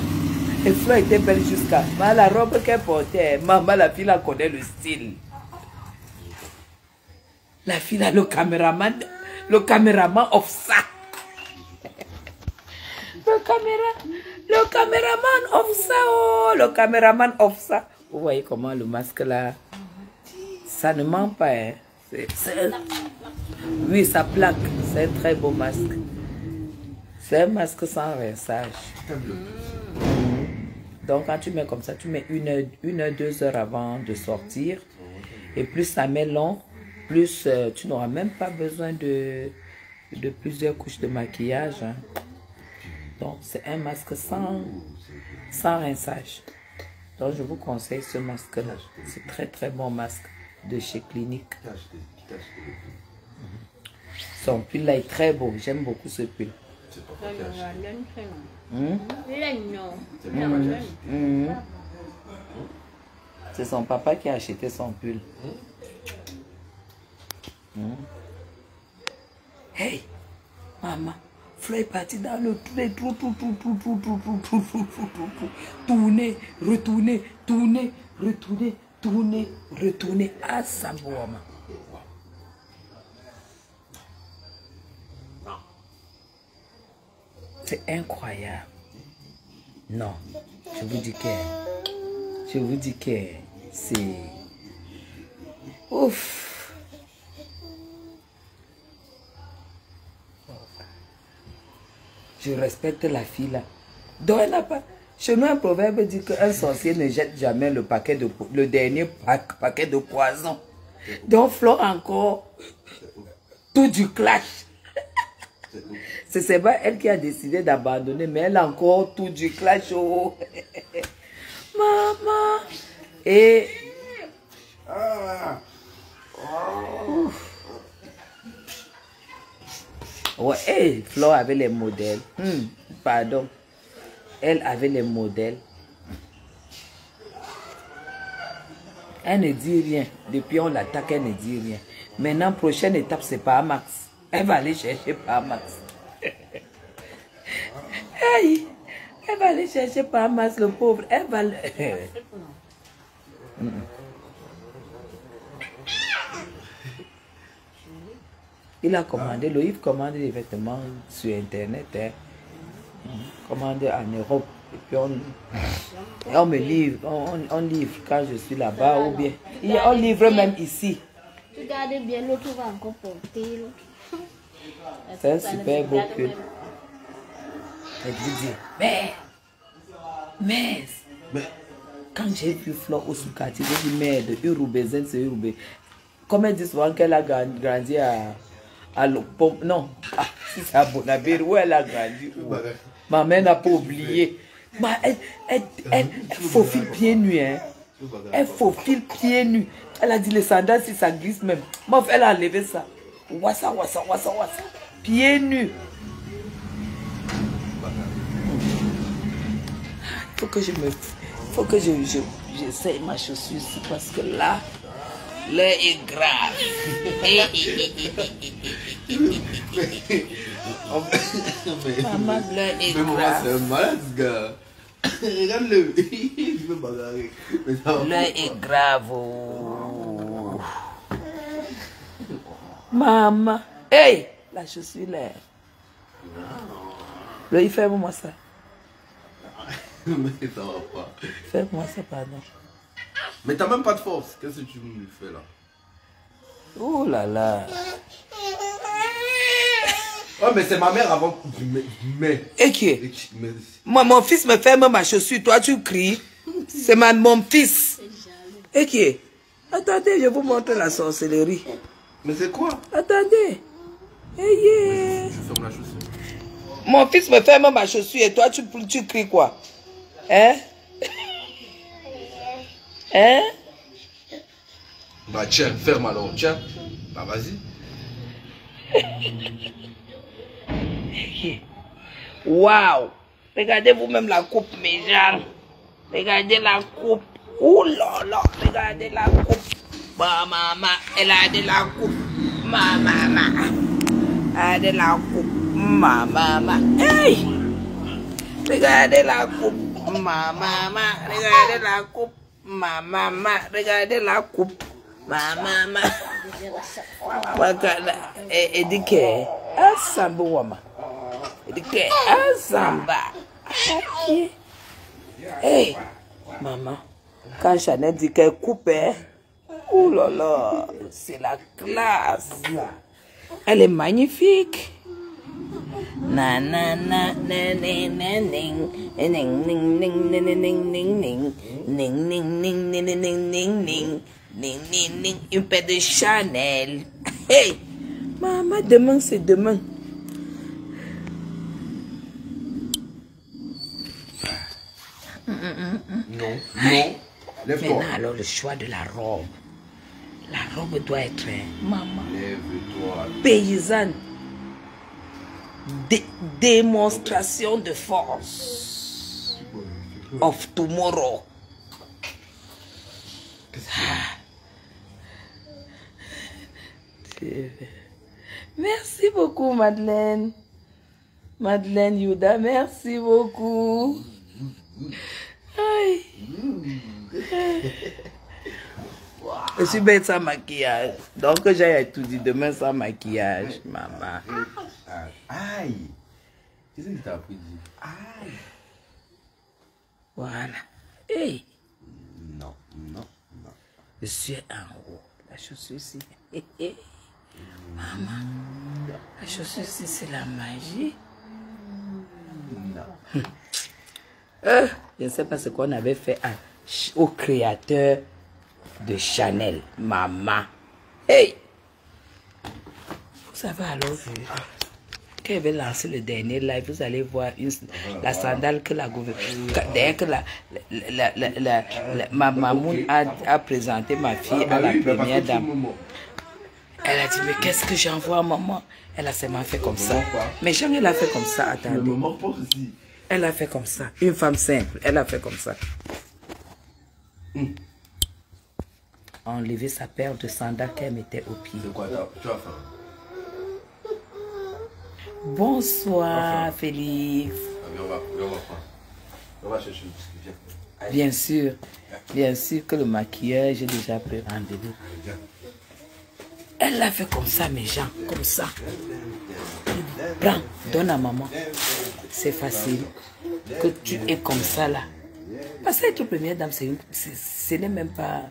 Et Flo était belle jusqu'à... La robe qu'elle portait, maman, la fille, la connaît le style. La fille, là, le caméraman of ça. Le caméraman of ça, oh, le caméraman of ça. Vous voyez comment le masque là, ça ne ment pas, hein. Oui, ça plaque. C'est un très beau masque. C'est un masque sans rinçage. Donc quand tu mets comme ça, tu mets 1 heure, 2 heures avant de sortir. Et plus ça met long, plus tu n'auras même pas besoin de de plusieurs couches de maquillage. Hein. Donc, c'est un masque sans rinçage. Donc, je vous conseille ce masque-là. C'est très, très bon masque de chez Clinique. Son pull là est très beau. J'aime beaucoup ce pull. C'est son papa qui a acheté son pull. Hey, maman, Flo est parti dans le tourner, retourner, tourner, retourner, tourner, retourner à Sambouama. C'est incroyable. Non, je vous dis que c'est ouf. Je respecte la fille là. Donc elle n'a pas. Chez nous, un proverbe dit qu'un sorcier ne jette jamais le dernier paquet de poison. Donc Flo encore tout du clash. C'est pas elle qui a décidé d'abandonner, mais elle a encore tout du clash. Oh. Maman. Et... Ouais, hey, Flo avait les modèles. Pardon. Elle avait les modèles. Elle ne dit rien. Depuis on l'attaque, elle ne dit rien. Maintenant, prochaine étape, c'est Paramax. Elle va aller chercher Paramax. Hey, elle va aller chercher Paramax, le pauvre. Elle va... Il a commandé, Loïc commande des vêtements sur Internet. Hein. Commandé en Europe. Et puis on me livre, on livre quand je suis là-bas ou bien. On livre même ici. Regardez bien, l'autre va encore porter. C'est un super beau pull. Et je vous dis, mais, quand j'ai vu Flo au sous-quartier, j'ai dit, merde, Urubézen, c'est Urubé. Comme elle dit souvent qu'elle a grandi à l'Opom, non, si c'est à Bonabir, où elle a grandi. Ma mère n'a pas oublié. Elle faufile pieds nus. Hein. Elle faufile pieds nus. Elle a dit les sandales, si ça glisse même. Mof, elle a enlevé ça. Wassa. Pieds nus. Faut que j'essaye ma chaussure ici parce que là, l'heure est grave. Maman, l'heure est grave. C'est un malade, ce gars. Regarde-le. Il veut bagarrer. L'heure est grave. Oh. Maman. Hey, la chaussure là. Il ferme-moi ça. Mais ça va pas. Fais-moi ça, pardon. Mais t'as même pas de force. Qu'est-ce que tu me fais là? Oh là là. Oh, mais c'est ma mère avant. Mais. Et qui est? Moi, mon fils me ferme ma chaussure. Toi, tu cries. C'est mon fils. Et qui est? Attendez, je vous montre la sorcellerie. Mais c'est quoi? Attendez. Hey, Je ferme la chaussure. Mon fils me ferme ma chaussure et toi, tu cries quoi? Hein? Hein? Bah tiens, ferme alors, tiens. Bah vas-y. Waouh! Regardez vous-même la coupe, mes gens. Regardez la coupe. Ouh là là, regardez la coupe. Ma maman, elle a de la coupe. Ma maman. Elle a de la coupe. Ma maman. Hey! Regardez la coupe. Ma maman. Regardez la coupe. Ma maman. Regardez la coupe. Ma maman. Et dit que. Asamba wama. Et dit que. Asamba. Hey! Maman. Quand Chanel dit qu'elle coupe, oh là là, c'est la classe. Elle est magnifique. Na na na na na na ning ning ning ning ning ning ning ning ning ning ning ning ning ning ning ning ning ning une paire de Chanel. Hey, maman, demain c'est demain. Non, non. Lève-toi. Maintenant, alors, le choix de la robe. La robe doit être, maman, Lève-toi. paysanne. Démonstration de force. Of tomorrow. Merci beaucoup, Madeleine. Madeleine Yuda, merci beaucoup. Aïe. Je suis belle sans maquillage. Donc, j'ai tout dit demain sans maquillage, maman. Aïe. Qu'est-ce que t'as appris? Aïe. Voilà. Hey. Non, non, non. Je suis en haut. La chaussure ici. Maman. La chaussure ici, c'est la magie. Non. Je ne sais pas ce qu'on avait fait au créateur de Chanel, maman. Hey! Vous savez alors, quand il avait lancé le dernier live, vous allez voir la sandale que la d'ailleurs que ma mamoune a présenté ma fille à la première dame. Elle a dit, mais qu'est-ce que j'envoie à maman? Elle a seulement fait comme ça. Mais jamais elle a fait comme ça, attendez. Ne me mords pas aussi. Elle a fait comme ça. Une femme simple, elle a fait comme ça. Enlever sa paire de sandales qu'elle mettait au pied. C'est quoi, tu as faim? Bonsoir, Félix. On va prendre. On va chercher le biscuit, viens. Bien sûr que le maquilleur, j'ai déjà pris rendez-vous. Elle l'a fait comme ça, mes gens, comme ça. Prends, donne à maman. C'est facile. Que tu es comme ça là. Parce que être première dame, ce n'est même pas...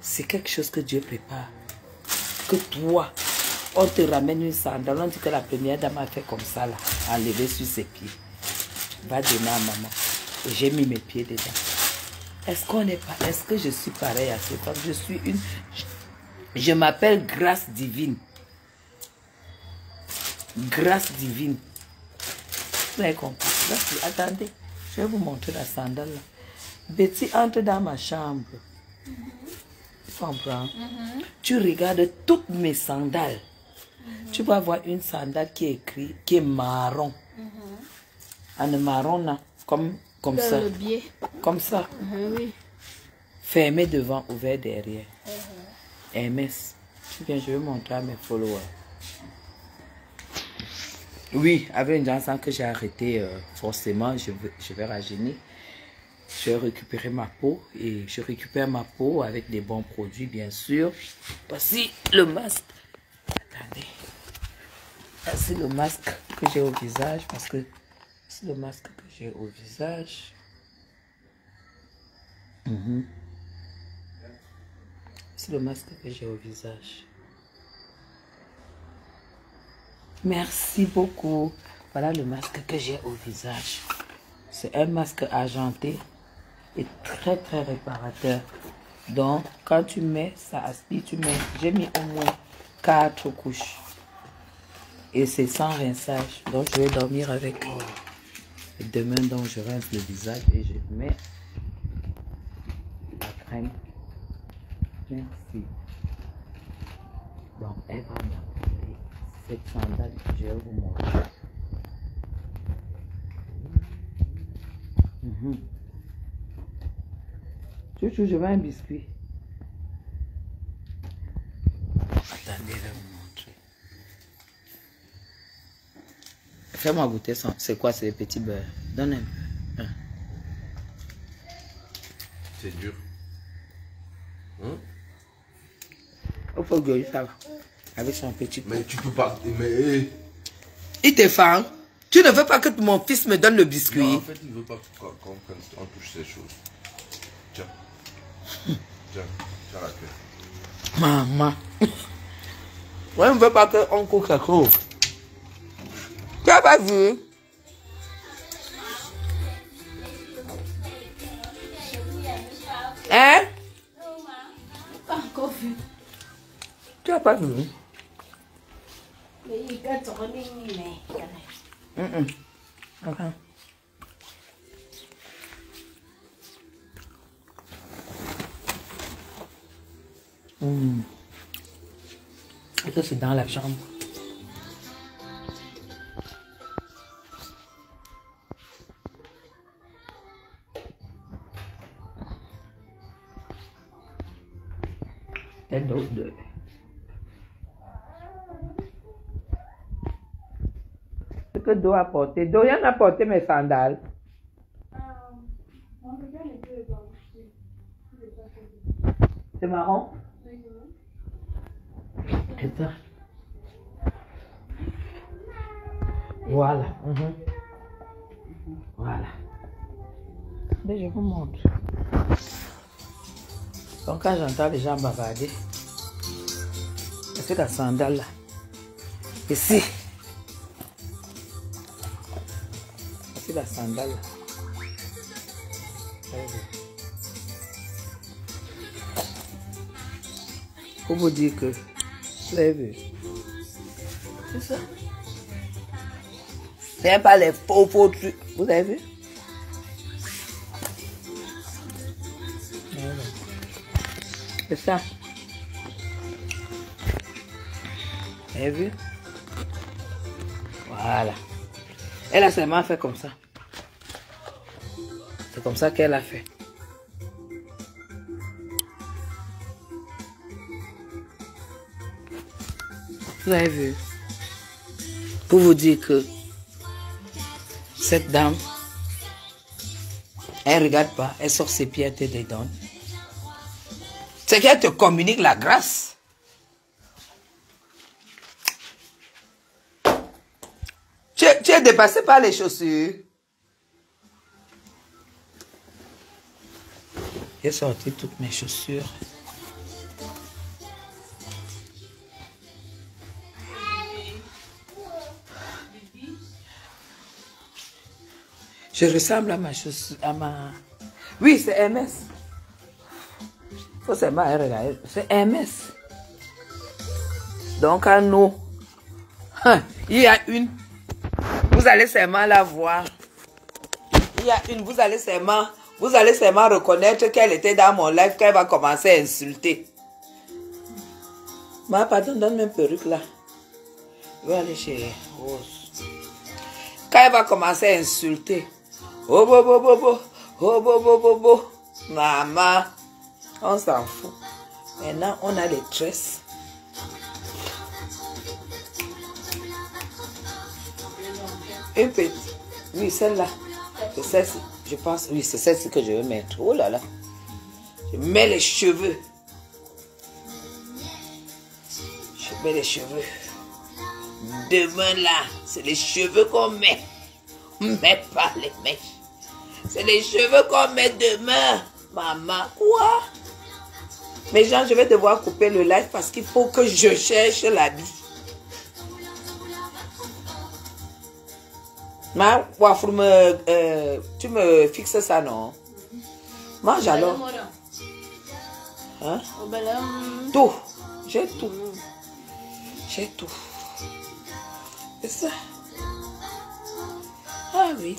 C'est quelque chose que Dieu prépare. Que toi, on te ramène une sandale, on dit que la première dame a fait comme ça là, enlevé sur ses pieds. Va donner à maman. Et j'ai mis mes pieds dedans. Est-ce qu'on n'est pas... Est-ce que je suis pareil à cette femme? Je suis une... Je m'appelle grâce divine. Grâce divine. Vous avez compris? Attendez, je vais vous montrer la sandale là. Betty entre dans ma chambre. Tu comprends? Tu regardes toutes mes sandales. Tu vas voir une sandale qui est écrite, qui est marron. En marron là, comme ça. Le biais. Comme ça. Oui. Fermé devant, ouvert derrière. MS. Tu viens, je vais montrer à mes followers. Oui, avec une chanson que j'ai arrêté, forcément, je vais rajeunir. Je vais récupérer ma peau et je récupère ma peau avec des bons produits, bien sûr. Voici le masque. Attendez. Voici le masque que j'ai au visage parce que c'est le masque que j'ai au visage. C'est le masque que j'ai au visage. Merci beaucoup. Voilà le masque que j'ai au visage. C'est un masque argenté et très très réparateur. Donc quand tu mets, ça aspire, tu mets. J'ai mis au moins 4 couches. Et c'est sans rinçage. Donc je vais dormir avec. Et demain donc je rince le visage et je mets la crème. Merci. Donc elle va m'apporter cette sandale que je vais vous montrer. Chouchou, je veux un biscuit. Attendez, je vais vous montrer. Fais-moi goûter ça. C'est quoi, c'est les petits beurres? Donne un peu. C'est dur. Il faut que ça va. Avec son petit. Mais tu peux pas. Mais. Il te fait. Hein? Tu ne veux pas que mon fils me donne le biscuit? Non, en fait, il ne veut pas qu'on touche ces choses. Tiens. Tiens la queue. Maman. Moi, je ne veux pas qu'on coupe quelque chose. Tu n'as pas vu? Hein? Pas encore vu. Tu n'as pas vu? Mais il y a trop de Okay. Et que c'est dans la chambre. Et d'autres deux. Ce que Do a porté. Dorian a porté mes sandales. C'est marrant. Et ça. Voilà. Voilà. Mais je vous montre. Donc quand j'entends les gens bavarder, c'est la sandale là. Ici. C'est la sandale là. Pour vous dire que vous avez vu. C'est ça. C'est pas les faux trucs. Vous avez vu? C'est ça. Vous avez vu? Voilà. Elle a seulement fait comme ça. C'est comme ça qu'elle a fait. Vous avez vu? Pour vous dire que cette dame, elle ne regarde pas, elle sort ses pieds, elle te les donne. C'est qu'elle te communique la grâce. Tu es dépassé par les chaussures. J'ai sorti toutes mes chaussures. Je ressemble à ma chaussure, à ma... Oui, c'est MS. Faut seulement regarder. C'est MS. Donc à nous, il y a une. Vous allez seulement la voir. Il y a une, vous allez seulement reconnaître qu'elle était dans mon live, qu'elle va commencer à insulter. Ma pardon, donne mes perruques là. Je vais aller chez Rose. Quand elle va commencer à insulter. Oh bo bo bo bo. Oh bo bo bo bo. Maman. On s'en fout. Maintenant, on a les tresses. Une petite. Oui, celle-là. C'est celle-ci. Je pense, oui, c'est celle-ci que je vais mettre. Oh là là. Je mets les cheveux. Je mets les cheveux. Demain là, c'est les cheveux qu'on met. On met pas les mèches. C'est les cheveux qu'on met demain. Maman, quoi? Mais Jean, je vais devoir couper le live parce qu'il faut que je cherche l'habit. Ma, tu me fixes ça, non? Mange alors. Hein? Tout. J'ai tout. J'ai tout. C'est ça. Ah oui.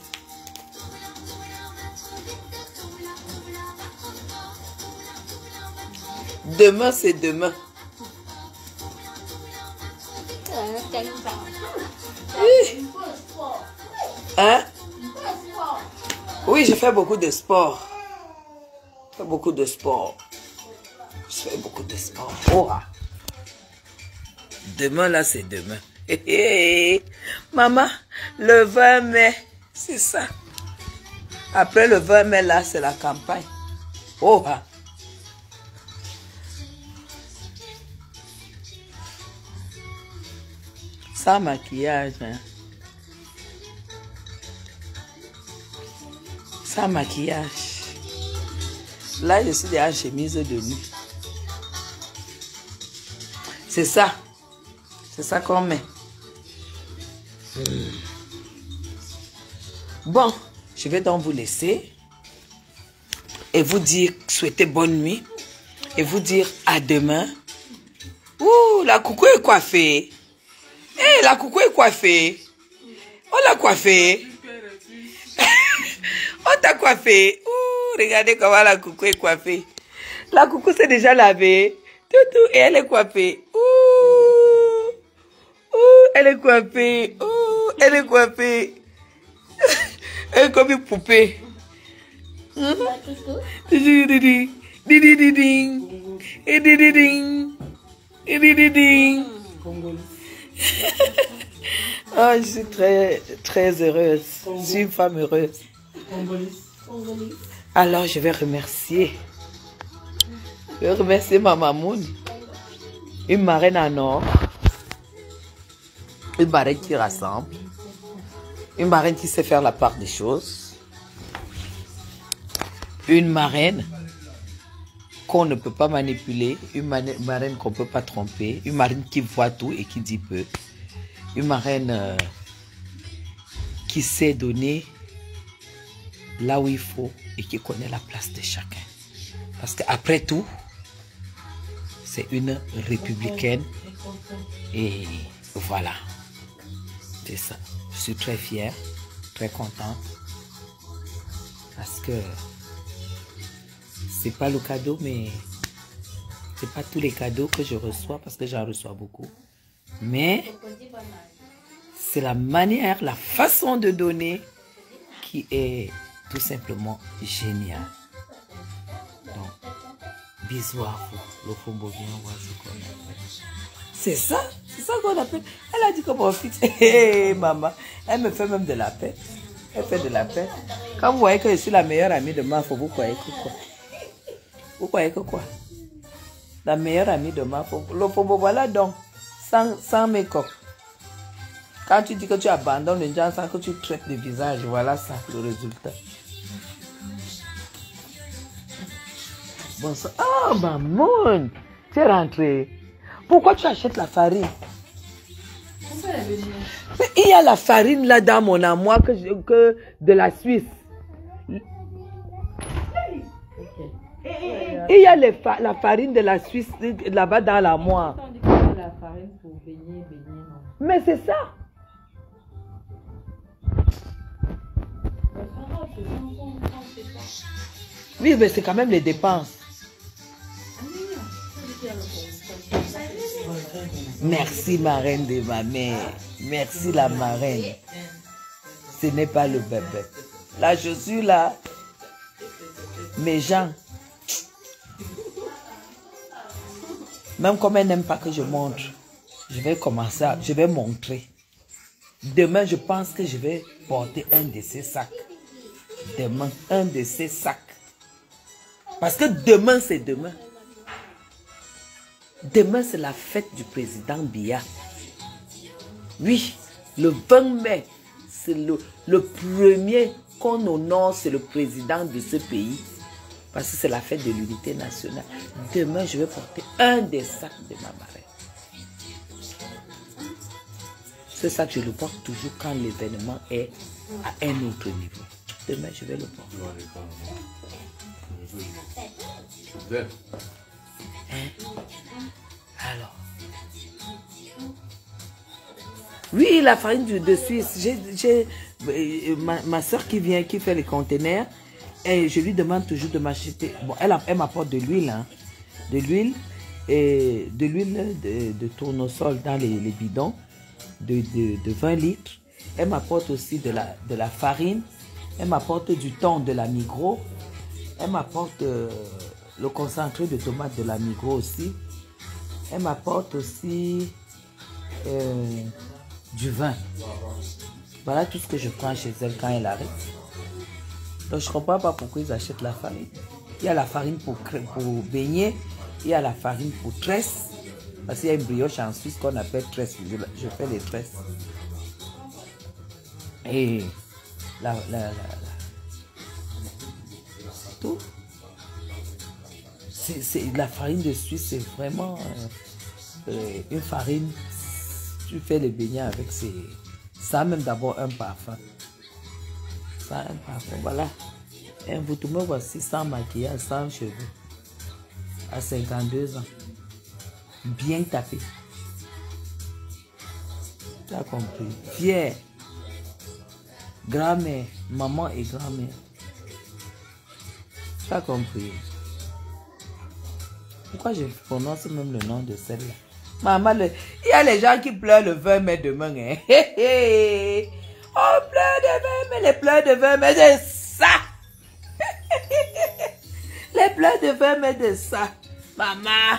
Demain, c'est demain. Hein? Oui, je fais beaucoup de sport. Je fais beaucoup de sport. Je fais beaucoup de sport. Oh. Demain, là, c'est demain. Maman, le 20 mai, c'est ça. Après le 20 mai, là, c'est la campagne. Oh. Sans maquillage. Hein. Sans maquillage. Là, je suis déjà en chemise de nuit. C'est ça. C'est ça qu'on met. Bon, je vais donc vous laisser. Et vous dire, souhaiter bonne nuit. Et vous dire à demain. Ouh, la coucou est coiffée. Hé, la coucou est coiffée. On l'a coiffée. On t'a coiffé. Ouh, regardez comment la coucou est coiffée. La coucou s'est déjà lavée. Toutou, et elle est coiffée. Elle est coiffée. Elle est coiffée. Elle est comme une poupée. Oh, je suis très heureuse. Je suis une femme heureuse. Alors, je vais remercier. Je vais remercier ma mamoune. Une marraine en or. Une marraine qui rassemble. Une marraine qui sait faire la part des choses. Une marraine qu'on ne peut pas manipuler. Une marraine qu'on ne peut pas tromper. Une marraine qui voit tout et qui dit peu. Une marraine qui sait donner là où il faut et qui connaît la place de chacun. Parce qu'après tout, c'est une républicaine. Et voilà. C'est ça. Je suis très fière, très contente. Parce que c'est pas le cadeau, mais c'est pas tous les cadeaux que je reçois parce que j'en reçois beaucoup. Mais c'est la manière, la façon de donner qui est tout simplement géniale. Donc, bisous à vous. Le fombo bien, c'est ça qu'on appelle. Elle a dit qu'on profite. Hé, maman, elle me fait même de la peine. Elle fait de la peine. Quand vous voyez que je suis la meilleure amie de Mafo, vous croyez que quoi? Vous croyez que quoi? La meilleure amie de Mafo. Le fombo, voilà donc. Sans make-up. Quand tu dis que tu abandonnes les gens sans que tu traites le visage, voilà ça, le résultat. Bonsoir. Oh, maman, tu es rentrée. Pourquoi tu achètes la farine? Mais il y a la farine là dans mon armoire que de la Suisse. Il y a la farine de la Suisse là-bas dans l'armoire. Mais c'est ça. Oui, mais c'est quand même les dépenses. Merci marraine de ma mère. Merci la marraine. Ce n'est pas le bébé. Là, je suis là. Mes gens. Même comme elle n'aime pas que je montre, je vais commencer, je vais montrer. Demain, je pense que je vais porter un de ces sacs. Demain, un de ces sacs. Parce que demain, c'est demain. Demain, c'est la fête du président Biya. Oui, le 20 mai, c'est le premier qu'on honore, c'est le président de ce pays. Parce que c'est la fête de l'unité nationale. Demain, je vais porter un des sacs de ma marraine. Ce sac, je le porte toujours quand l'événement est à un autre niveau. Demain, je vais le porter. Alors. Oui, la farine de Suisse. J'ai ma soeur qui vient, qui fait les conteneurs. Et je lui demande toujours de m'acheter. Bon, elle m'apporte de l'huile. Hein, de l'huile. Et de l'huile de tournesol dans les bidons. De 20 litres. Elle m'apporte aussi de la farine. Elle m'apporte du thon de la Migros. Elle m'apporte le concentré de tomate de la Migros aussi. Elle m'apporte aussi du vin. Voilà tout ce que je prends chez elle quand elle arrive. Donc je ne comprends pas pourquoi ils achètent la farine. Il y a la farine pour baigner. Il y a la farine pour tresse. Parce qu'il y a une brioche en Suisse qu'on appelle tresse. Je fais les tresses. Et tout. La farine de Suisse, c'est vraiment une farine. Tu fais les beignets avec ça a même d'abord un parfum. Ça a un parfum. Voilà. Et vous me voici sans maquillage, sans cheveux. À 52 ans. Bien tapé. Tu as compris. Fier. Grand-mère. Maman et grand-mère. Tu as compris. Pourquoi je prononce même le nom de celle-là? Maman, il y a les gens qui pleurent le 20 mai demain. Hein? On pleure de 20 mai, les pleurs de 20 mai de ça. Les pleurs de 20 mai de ça. Maman,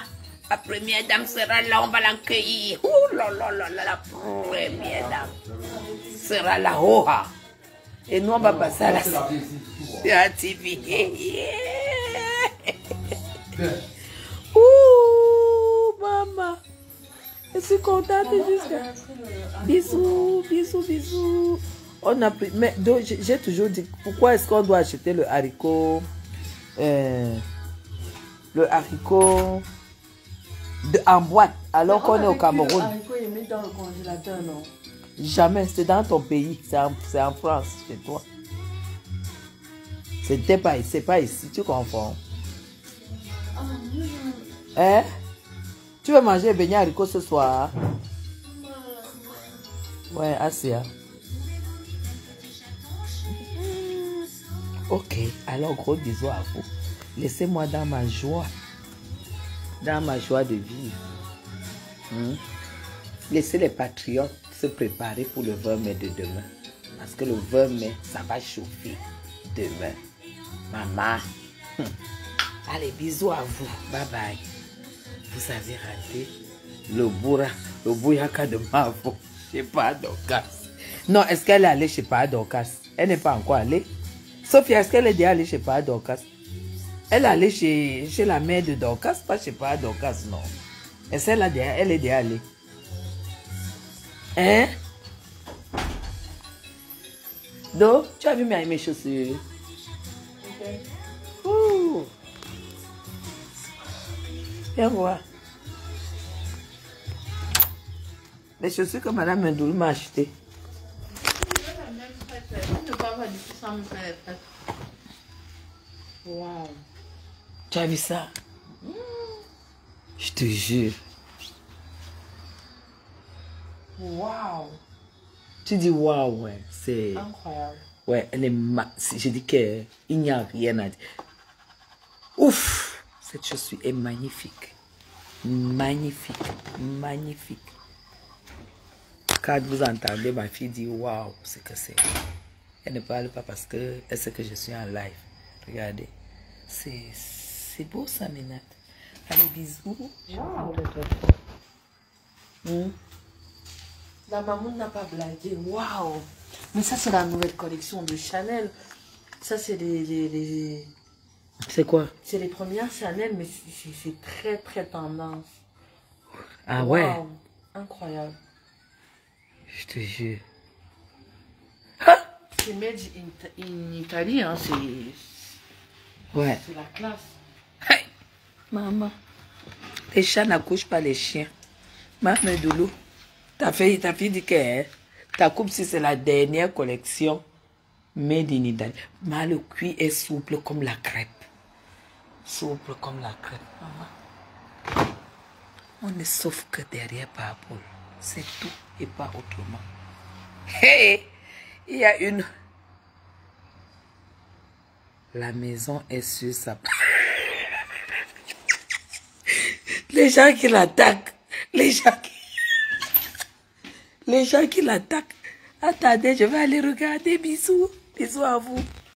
la première dame sera là, on va l'accueillir. Ouh là là là là, la première dame sera là. Oh, ah. Et nous, on va passer à la TV. Ouh, maman. Je suis contente jusqu'à... Bisous, bisous, bisous. On a pris... Mais j'ai toujours dit, pourquoi est-ce qu'on doit acheter le haricot... le haricot en boîte alors qu'on est au Cameroun? Le haricot est mis dans le congélateur, non? Jamais, c'est dans ton pays, c'est en France, chez toi. C'est pas ici, tu confonds. Hein? Tu veux manger beignet haricot ce soir? Ouais, Asia. Ok, alors gros bisous à vous. Laissez-moi dans ma joie de vivre. Laissez les patriotes se préparer pour le 20 mai de demain. Parce que le 20 mai, ça va chauffer demain. Maman. Allez, bisous à vous. Bye bye. Vous avez raté le bouyaka de Mavo chez Dorcas. Non, est-ce qu'elle est allée chez Dorcas? Elle n'est pas encore allée. Sophia, est-ce qu'elle est déjà allée chez Dorcas? Elle est allée chez la mère de Dorcas, pas chez Dorcas, non. Est-ce qu'elle est déjà allée? Hein? Donc, tu as vu mes chaussures? Ok. Ouh. Viens voir. Les chaussures que Madame Ndoulou m'a achetées. Wow. Tu as vu ça? Je te jure. Waouh. Tu dis waouh, ouais. C'est incroyable. Ouais, elle est je dis qu'il n'y a rien à dire. Ouf! Cette chaussure est magnifique. Magnifique. Magnifique. Quand vous entendez ma fille dire waouh, c'est que c'est. Elle ne parle pas parce que elle sait que je suis en live. Regardez. C'est beau ça, Minette. Allez, bisous. Wow. La maman n'a pas blagué. Waouh. Mais ça, c'est la nouvelle collection de Chanel. Ça, c'est les... C'est quoi? C'est les premières Chanel, mais c'est très, très tendance. Ah ouais? Wow. Incroyable. Je te jure. C'est made in Italie, hein. Ouais. C'est la classe. Hey. Maman. Les chats n'accouchent pas les chiens. Maman Doulou, ta fille dit que ta coupe, si c'est la dernière collection made in Italy. Mais le cuir est souple comme la crêpe. Souple comme la crêpe. Maman. On ne sauf que derrière Papoule. C'est tout et pas autrement. Hey! Il y a une... La maison est sur sa... Les gens qui l'attaquent. Les gens qui l'attaquent. Attendez, je vais aller regarder. Bisous. Bisous à vous.